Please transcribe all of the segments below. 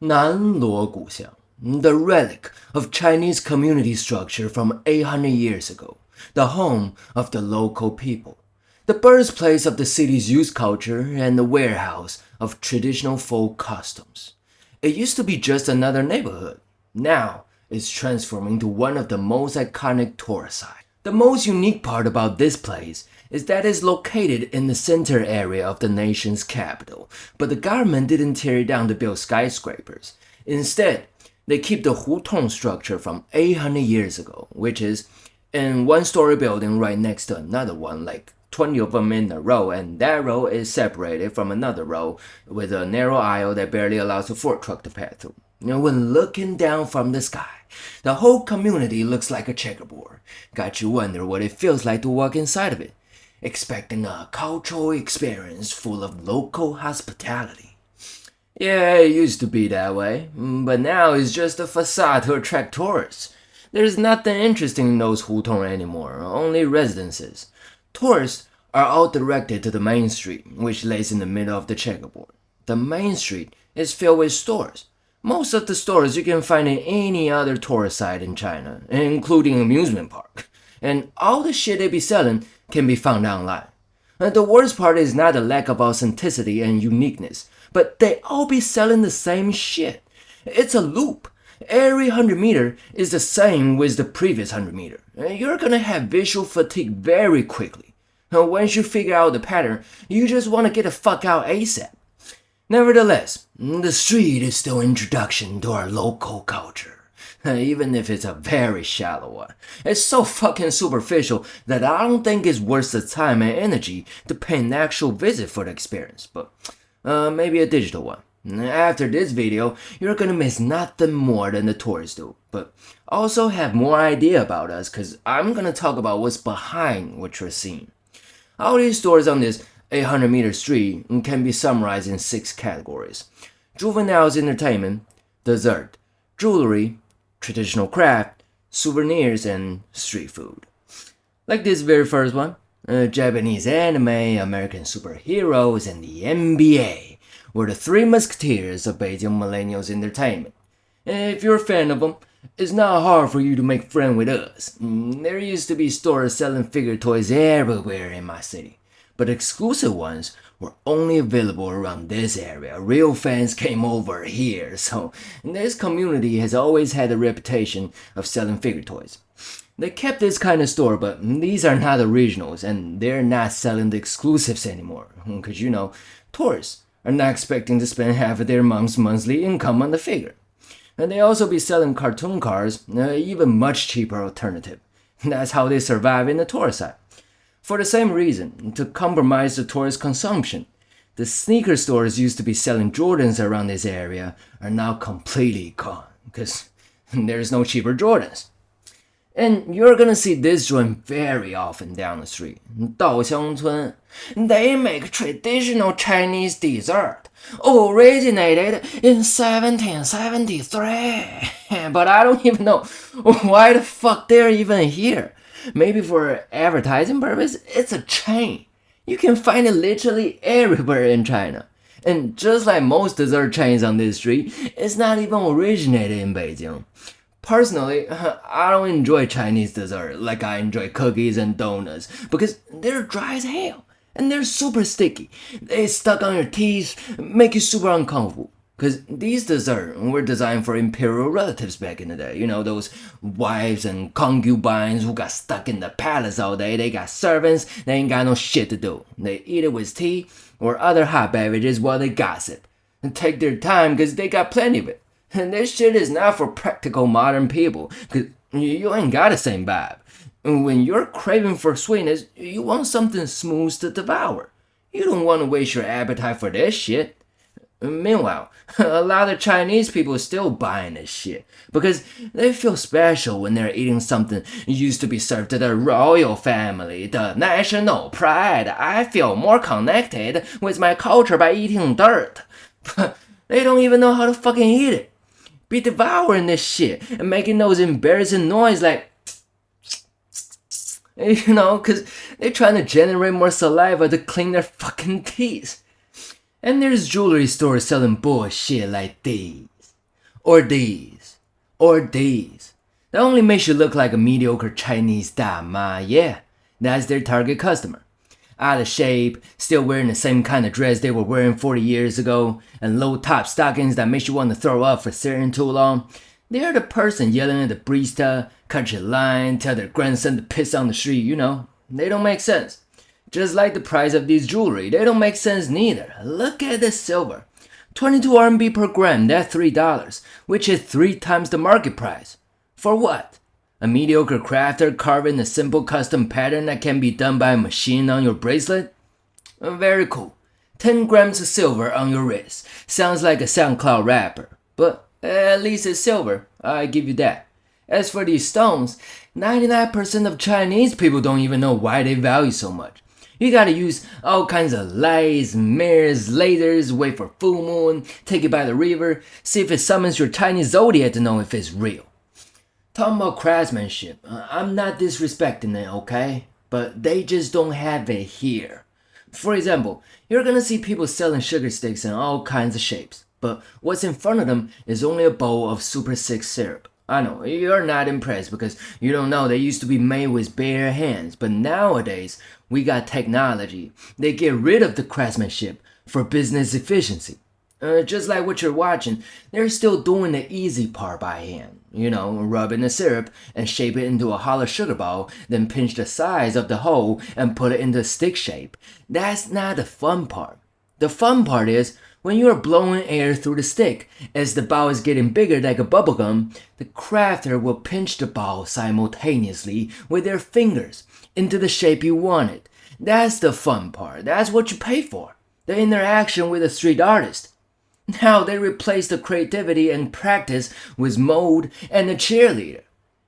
Nanluoguxiang, the relic of Chinese community structure from 800 years ago, the home of the local people, the birthplace of the city's youth culture and the warehouse of traditional folk customs. It used to be just another neighborhood. Now, it's transforming into one of the most iconic tourist sites. The most unique part about this place is that it's located in the center area of the nation's capital, but the government didn't tear it down to build skyscrapers. Instead, they keep the hutong structure from 800 years ago, which is in one-story building right next to another one, like 20 of them in a row, and that row is separated from another row with a narrow aisle that barely allows a fork truck to pass through. When looking down from the sky, the whole community looks like a checkerboard. Got you wonder what it feels like to walk inside of it, expecting a cultural experience full of local hospitality. Yeah, it used to be that way, but now it's just a facade to attract tourists. There's nothing interesting in those hutong anymore, only residences. Tourists are all directed to the main street, which lays in the middle of the checkerboard. The main street is filled with stores. Most of the stores you can find in any other tourist site in China, including amusement park. And all the shit they be selling can be found online. The worst part is not the lack of authenticity and uniqueness, but they all be selling the same shit. It's a loop. Every 100 meter is the same with the previous 100 meter. You're gonna have visual fatigue very quickly. Once you figure out the pattern, you just want to get the fuck out ASAP. Nevertheless, the street is still an introduction to our local culture, even if it's a very shallow one. It's so fucking superficial that I don't think it's worth the time and energy to pay an actual visit for the experience, but maybe a digital one. After this video, you're gonna miss nothing more than the tourists do, but also have more idea about us, cause I'm gonna talk about what's behind what you're seeing. All these stores on this 800-meter street can be summarized in 6 categories: juveniles entertainment, dessert, jewelry, traditional craft, souvenirs, and street food. Like this very first one, Japanese anime, American superheroes, and the NBA were the 3 musketeers of Beijing millennials entertainment. If you're a fan of them, it's not hard for you to make friends with us. There used to be stores selling figure toys everywhere in my city, but exclusive ones were only available around this area. Real fans came over here, so this community has always had a reputation of selling figure toys. They kept this kind of store, but these are not originals, and they're not selling the exclusives anymore, because tourists are not expecting to spend half of their mom's monthly income on the figure. And they also be selling cartoon cars, even much cheaper alternative. That's how they survive in the tourist side. For the same reason, to compromise the tourist consumption, the sneaker stores used to be selling Jordans around this area are now completely gone, because there's no cheaper Jordans. And you're gonna see this joint very often down the street. 稻香村. They make traditional Chinese dessert, originated in 1773. But I don't even know why the fuck they're even here. Maybe for advertising purpose, it's a chain. You can find it literally everywhere in China. And just like most dessert chains on this street, it's not even originated in Beijing. Personally, I don't enjoy Chinese dessert like I enjoy cookies and donuts because they're dry as hell and they're super sticky. They stuck on your teeth, make you super uncomfortable. Because these desserts were designed for imperial relatives back in the day. Those wives and concubines who got stuck in the palace all day. They got servants, they ain't got no shit to do. They eat it with tea or other hot beverages while they gossip. And take their time because they got plenty of it. And this shit is not for practical modern people, because you ain't got the same vibe. When you're craving for sweetness, you want something smooth to devour. You don't want to waste your appetite for this shit. Meanwhile, a lot of Chinese people still buying this shit, because they feel special when they're eating something used to be served to the royal family, the national pride. I feel more connected with my culture by eating dirt. But they don't even know how to fucking eat it. Be devouring this shit and making those embarrassing noise like, because they're trying to generate more saliva to clean their fucking teeth. And there's jewelry stores selling bullshit like these. Or these. Or these. That only makes you look like a mediocre Chinese dama, yeah. That's their target customer. Out of shape, still wearing the same kind of dress they were wearing 40 years ago, and low-top stockings that makes you want to throw up for sitting too long. They're the person yelling at the barista, cut your line, tell their grandson to piss on the street, They don't make sense. Just like the price of these jewelry, they don't make sense neither. Look at this silver. 22 RMB per gram, that's $3, which is 3 times the market price. For what? A mediocre crafter carving a simple custom pattern that can be done by a machine on your bracelet? Very cool. 10 grams of silver on your wrist. Sounds like a SoundCloud rapper. But at least it's silver, I give you that. As for these stones, 99% of Chinese people don't even know why they value so much. You gotta use all kinds of lights, mirrors, lasers, wait for full moon, take it by the river, see if it summons your Chinese zodiac to know if it's real. Talking about craftsmanship, I'm not disrespecting it, okay? But they just don't have it here. For example, you're gonna see people selling sugar sticks in all kinds of shapes, but what's in front of them is only a bowl of super sick syrup. I know, you're not impressed because you don't know they used to be made with bare hands, but nowadays, we got technology. They get rid of the craftsmanship for business efficiency. Just like what you're watching, they're still doing the easy part by hand. Rub in the syrup and shape it into a hollow sugar ball, then pinch the size of the hole and put it into a stick shape. That's not the fun part. The fun part is when you are blowing air through the stick, as the ball is getting bigger like a bubblegum, the crafter will pinch the ball simultaneously with their fingers into the shape you want it. That's the fun part. That's what you pay for. The interaction with a street artist. Now they replace the creativity and practice with mold and a cheerleader.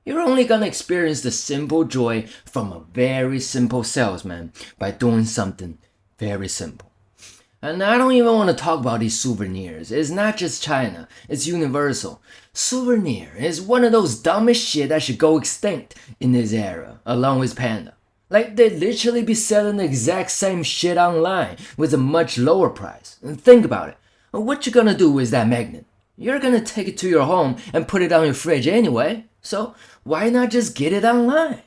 You're only gonna experience the simple joy from a very simple salesman by doing something very simple. And I don't even want to talk about these souvenirs. It's not just China, it's universal. Souvenir is one of those dumbest shit that should go extinct in this era, along with Panda. Like, they literally be selling the exact same shit online with a much lower price. And think about it. What you gonna do with that magnet? You're gonna take it to your home and put it on your fridge anyway. So why not just get it online?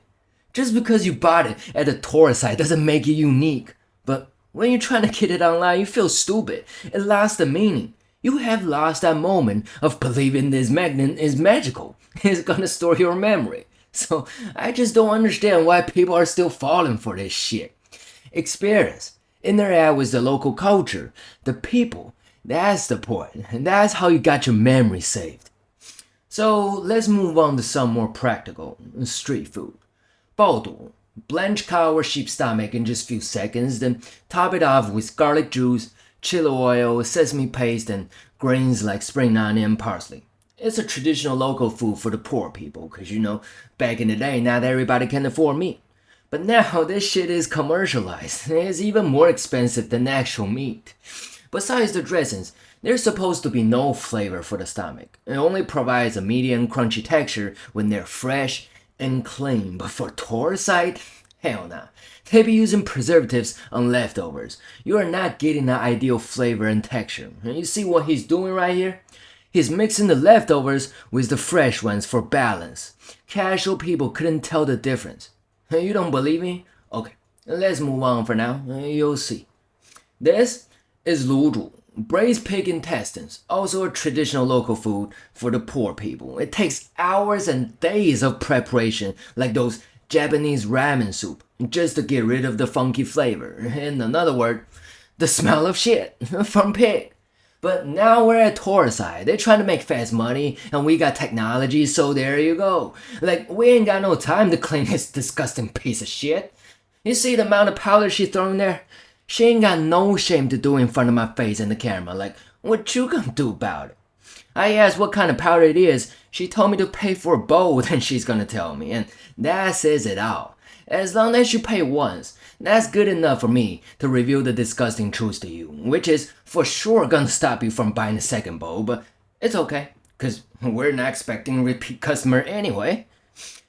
Just because you bought it at a tourist site doesn't make it unique. But when you're trying to get it online, you feel stupid. It lost the meaning. You have lost that moment of believing this magnet is magical. It's gonna store your memory. So I just don't understand why people are still falling for this shit. Experience. Interact with the local culture, the people. That's the point, and that's how you got your memory saved. So let's move on to some more practical street food. Baodu. Blanch cow or sheep stomach in just a few seconds, then top it off with garlic juice, chili oil, sesame paste, and grains like spring onion and parsley. It's a traditional local food for the poor people, because back in the day, not everybody can afford meat. But now this shit is commercialized. It's even more expensive than actual meat. Besides the dressings, there's supposed to be no flavor for the stomach. It only provides a medium crunchy texture when they're fresh and clean. But for tourist site, hell nah. They be using preservatives on leftovers. You are not getting the ideal flavor and texture. And you see what he's doing right here? He's mixing the leftovers with the fresh ones for balance. Casual people couldn't tell the difference. You don't believe me? Okay, let's move on for now. You'll see. This is luzhu, braised pig intestines, also a traditional local food for the poor people. It takes hours and days of preparation, like those Japanese ramen soup, just to get rid of the funky flavor. In another word, the smell of shit from pig. But now we're at tourist side. They're trying to make fast money, and we got technology, so there you go. Like, we ain't got no time to clean this disgusting piece of shit. You see the amount of powder she throwing there? She ain't got no shame to do in front of my face and the camera. Like, what you gonna do about it? I asked what kind of powder it is. She told me to pay for a bowl, then she's gonna tell me. And that says it all. As long as you pay once, that's good enough for me to reveal the disgusting truth to you. Which is for sure gonna stop you from buying a second bowl. But it's okay, because we're not expecting a repeat customer anyway.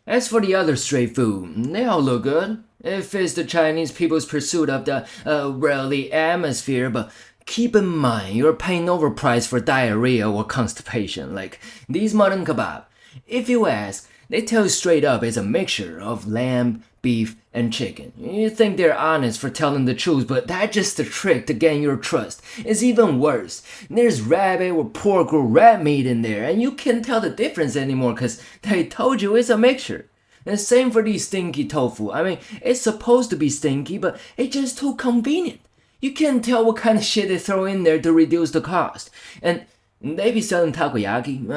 As for the other street food, they all look good. It fits the Chinese people's pursuit of the worldly atmosphere, but keep in mind you're paying overpriced for diarrhea or constipation, like these mutton kebab. If you ask, they tell you straight up it's a mixture of lamb, beef, and chicken. You think they're honest for telling the truth, but that's just a trick to gain your trust. It's even worse. There's rabbit or pork or rat meat in there, and you can't tell the difference anymore because they told you it's a mixture. And same for these stinky tofu. I mean, it's supposed to be stinky, but it's just too convenient. You can't tell what kind of shit they throw in there to reduce the cost. And they be selling takoyaki.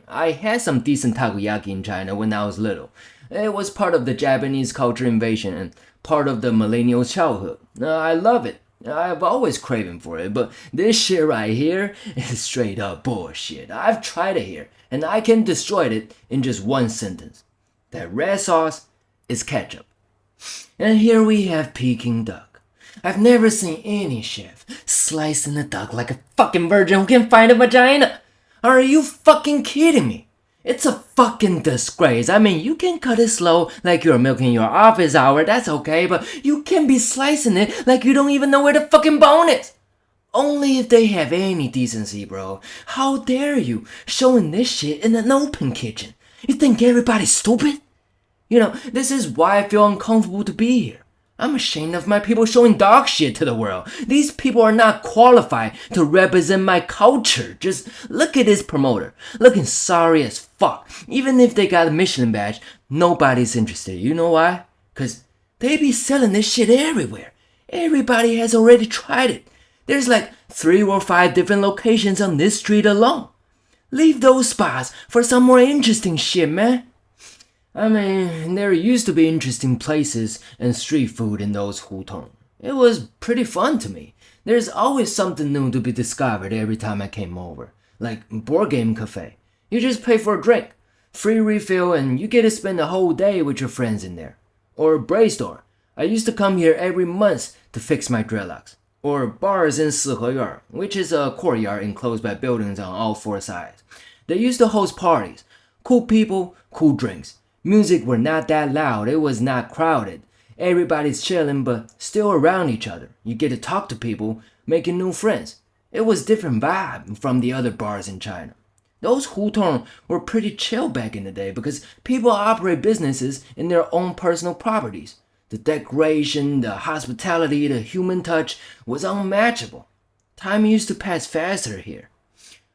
I had some decent takoyaki in China when I was little. It was part of the Japanese culture invasion and part of the millennial childhood. I love it. I've always craving for it, but this shit right here is straight up bullshit. I've tried it here, and I can destroy it in just one sentence. That red sauce is ketchup. And here we have Peking duck. I've never seen any chef slicing a duck like a fucking virgin who can find a vagina. Are you fucking kidding me? It's a fucking disgrace. I mean, you can cut it slow like you're milking your office hour, that's okay, but you can't be slicing it like you don't even know where the fucking bone is. Only if they have any decency, bro. How dare you showing this shit in an open kitchen? You think everybody's stupid? You know, this is why I feel uncomfortable to be here. I'm ashamed of my people showing dog shit to the world. These people are not qualified to represent my culture. Just look at this promoter. Looking sorry as fuck. Even if they got a Michelin badge, nobody's interested. You know why? Cause they be selling this shit everywhere. Everybody has already tried it. There's like 3 or 5 different locations on this street alone. Leave those spots for some more interesting shit, man. I mean, there used to be interesting places and street food in those hutong. It was pretty fun to me. There's always something new to be discovered every time I came over. Like board game cafe. You just pay for a drink, free refill, and you get to spend the whole day with your friends in there. Or Bray store. I used to come here every month to fix my dreadlocks. Or bars in Siheyuan, which is a courtyard enclosed by buildings on all 4 sides. They used to host parties. Cool people, cool drinks. Music were not that loud, it was not crowded. Everybody's chilling but still around each other. You get to talk to people, making new friends. It was different vibe from the other bars in China. Those hutong were pretty chill back in the day because people operate businesses in their own personal properties. The decoration, the hospitality, the human touch was unmatchable. Time used to pass faster here.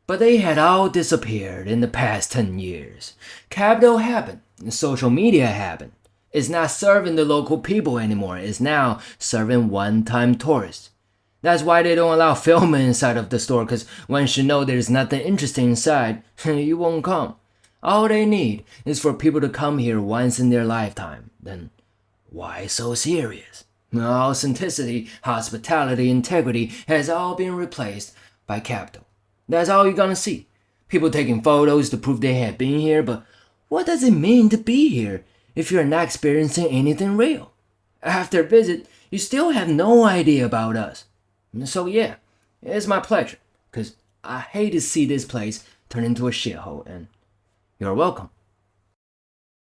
But they had all disappeared in the past 10 years. Capital happened. Social media happened. It's not serving the local people anymore. It's now serving one-time tourists. That's why they don't allow filming inside of the store, because once you know there's nothing interesting inside, you won't come. All they need is for people to come here once in their lifetime. Then why so serious? Authenticity, hospitality, integrity has all been replaced by capital. That's all you're gonna see. People taking photos to prove they have been here, but what does it mean to be here if you're not experiencing anything real? After a visit, you still have no idea about us. So yeah, it's my pleasure, because I hate to see this place turn into a shithole, and you're welcome.